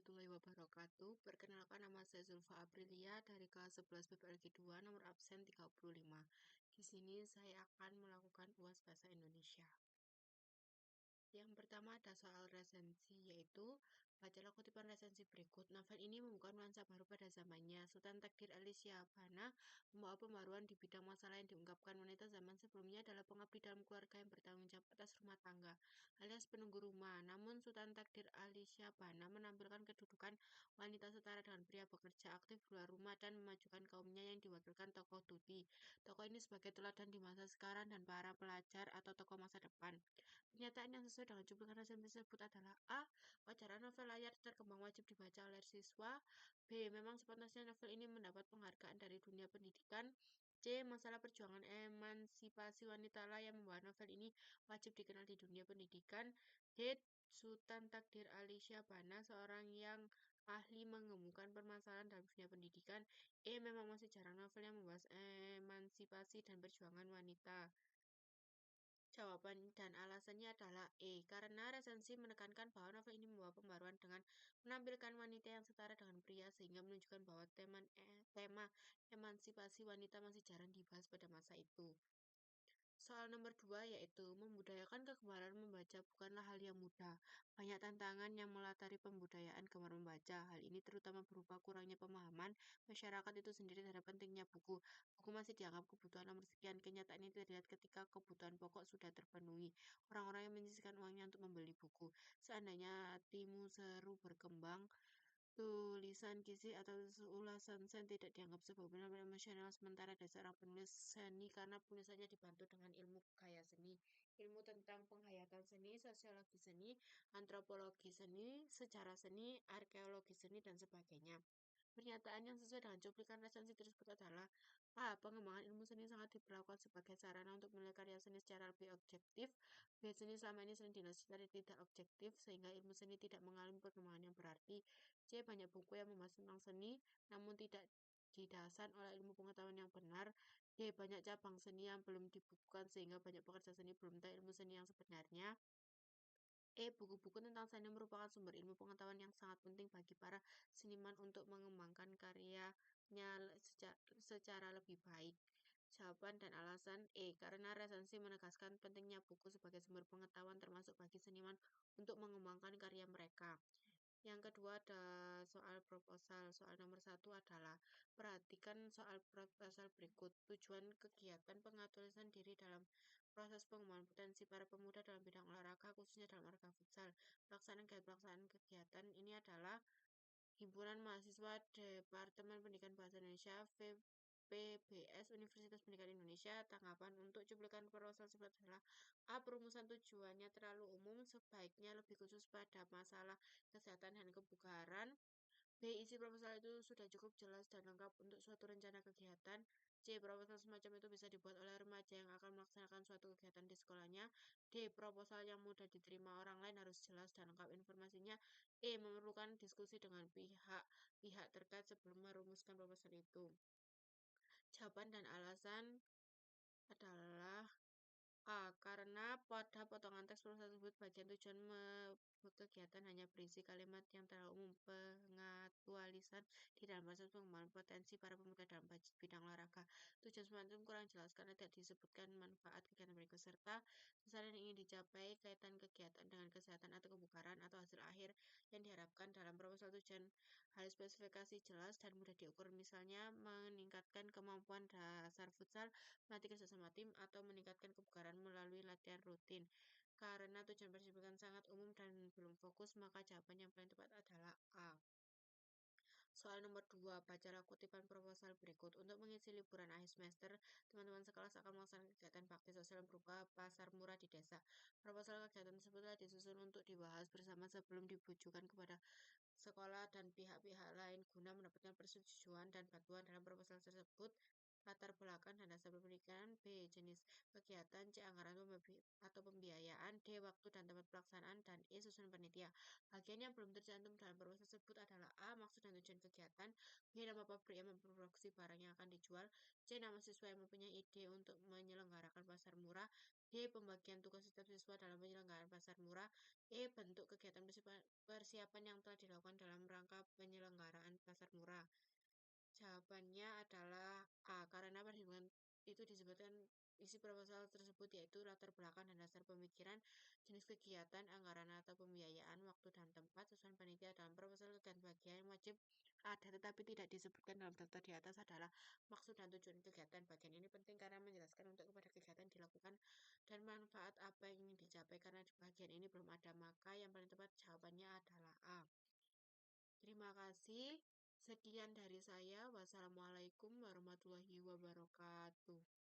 warahmatullahi wabarakatuh. Perkenalkan nama saya Zulfa Aprilia dari kelas 11 PPLG 2 nomor absen 35. Di sini saya akan melakukan UAS Bahasa Indonesia. Yang pertama ada soal resensi, yaitu bacalah kutipan resensi berikut. Novel ini membuka nuansa baru pada zamannya. Sultan Takdir Alicia Bana membawa pembaruan di bidang masalah yang diungkapkan wanita zaman sebelumnya adalah pengabdi dalam keluarga yang bertanggung jawab atas rumah tangga, alias penunggu rumah. Namun Sultan Takdir Alicia Bana menampilkan kedudukan wanita setara dengan pria bekerja aktif di luar rumah dan memajukan kaumnya yang diwakilkan tokoh Tuti. Tokoh ini sebagai teladan di masa sekarang dan para pelajar atau tokoh masa depan. Pernyataan yang sesuai dengan cuplikan resensi tersebut adalah A. Wawancara novel layar terkembang wajib dibaca oleh siswa. B. Memang sepantasnya novel ini mendapat penghargaan dari dunia pendidikan. C. Masalah perjuangan emansipasi wanita lah yang membawa novel ini wajib dikenal di dunia pendidikan. D. Sultan Takdir Alicia Bana, seorang yang ahli mengemukkan permasalahan dalam dunia pendidikan. E. Memang masih jarang novel yang membahas emansipasi dan perjuangan wanita. Jawaban dan alasannya adalah E, karena resensi menekankan bahwa novel ini membawa pembaruan dengan menampilkan wanita yang setara dengan pria sehingga menunjukkan bahwa tema emansipasi wanita masih jarang dibahas pada masa itu. Soal nomor 2 yaitu membudayakan kegemaran membaca bukanlah hal yang mudah. Banyak tantangan yang melatari pembudayaan gemar membaca. Hal ini terutama berupa kurangnya pemahaman masyarakat itu sendiri terhadap pentingnya buku. Buku masih dianggap kebutuhan nomor sekian. Kenyataan ini terlihat ketika kebutuhan pokok sudah terpenuhi. Orang-orang yang menyisihkan uangnya untuk membeli buku. Seandainya timu seru berkembang, tulisan kisi atau ulasan sen tidak dianggap sebuah benar-benar emosional, sementara ada seorang penulis seni karena penulisannya dibantu dengan ilmu gaya seni, ilmu tentang penghayatan seni, sosiologi seni, antropologi seni, sejarah seni, arkeologi seni, dan sebagainya. Pernyataan yang sesuai dengan cuplikan resensi tersebut adalah A. Pengembangan ilmu seni sangat diperlakukan sebagai sarana untuk menilai karya seni secara lebih objektif. B. Seni selama ini sering dinilai secara tidak objektif, sehingga ilmu seni tidak mengalami perkembangan yang berarti. C. Banyak buku yang membahas tentang seni, namun tidak didasar oleh ilmu pengetahuan yang benar. D. Banyak cabang seni yang belum dibukukan, sehingga banyak pekerja seni belum tahu ilmu seni yang sebenarnya. Buku-buku tentang seni merupakan sumber ilmu pengetahuan yang sangat penting bagi para seniman untuk mengembangkan karyanya secara lebih baik. Jawaban dan alasan karena resensi menegaskan pentingnya buku sebagai sumber pengetahuan termasuk bagi seniman untuk mengembangkan karya mereka. Yang kedua ada soal proposal. Soal nomor 1 adalah perhatikan soal proposal berikut. Tujuan kegiatan pengaturan diri dalam proses pengembangan potensi para pemuda dalam bidang olahraga, khususnya dalam olahraga futsal. Pelaksanaan kegiatan ini adalah Himpunan Mahasiswa Departemen Pendidikan Bahasa Indonesia VPBS Universitas Pendidikan Indonesia. Tanggapan untuk cuplikan proposal tersebut adalah A. Perumusan tujuannya terlalu umum, sebaiknya lebih khusus pada masalah kesehatan dan kebugaran. B. Isi proposal itu sudah cukup jelas dan lengkap untuk suatu rencana kegiatan. C. Proposal semacam itu bisa dibuat oleh remaja yang akan melaksanakan suatu kegiatan di sekolahnya. D. Proposal yang mudah diterima orang lain harus jelas dan lengkap informasinya. Memerlukan diskusi dengan pihak terkait sebelum merumuskan proposal itu. Jawaban dan alasan adalah A. Karena pada potongan teks proposal tersebut bagian tujuan kegiatan hanya berisi kalimat yang terlalu umum. Pengaktualisan di dalam proses pengembangan potensi para pemuda dalam bidang olahraga. Tujuan semacam kurang jelas karena tidak disebutkan manfaat kegiatan berikut serta sasaran yang ingin dicapai, kaitan kegiatan dengan kesehatan atau kebugaran atau hasil akhir yang diharapkan dalam proposal. Tujuan hal spesifikasi jelas dan mudah diukur, misalnya meningkatkan kemampuan dasar futsal, melatih kerjasama tim, atau meningkatkan kebugaran melalui latihan rutin. Karena tujuan pendidikan sangat umum dan belum fokus, maka jawaban yang paling tepat adalah A. Soal nomor 2, bacalah kutipan proposal berikut. Untuk mengisi liburan akhir semester, teman-teman sekelas akan melaksanakan kegiatan bakti sosial berupa pasar murah di desa. Proposal kegiatan tersebut telah disusun untuk dibahas bersama sebelum dibujukan kepada sekolah dan pihak-pihak lain guna mendapatkan persetujuan dan bantuan dalam proposal tersebut. Latar belakang dan dasar pendidikan. B. Jenis kegiatan. C. Anggaran atau pembiayaan. D. Waktu dan tempat pelaksanaan. Dan E. Susunan panitia. Bagian yang belum tercantum dalam proposal tersebut adalah A. Maksud dan tujuan kegiatan. B. Nama pabrik yang memproduksi barang yang akan dijual. C. Nama siswa yang mempunyai ide untuk menyelenggarakan pasar murah. D. Pembagian tugas setiap siswa dalam penyelenggaraan pasar murah. Bentuk kegiatan persiapan yang telah dilakukan dalam rangka penyelenggaraan pasar murah. Jawabannya adalah A, karena perhitungan itu disebutkan isi proposal tersebut yaitu latar belakang dan dasar pemikiran, jenis kegiatan, anggaran atau pembiayaan, waktu dan tempat, susunan panitia dalam proposal kegiatan bagian yang wajib ada tetapi tidak disebutkan dalam daftar di atas adalah maksud dan tujuan kegiatan. Bagian ini penting karena menjelaskan untuk kepada kegiatan dilakukan dan manfaat apa yang ingin dicapai. Karena di bagian ini belum ada, maka yang paling tepat jawabannya adalah A. Terima kasih. Sekian dari saya. Wassalamualaikum warahmatullahi wabarakatuh.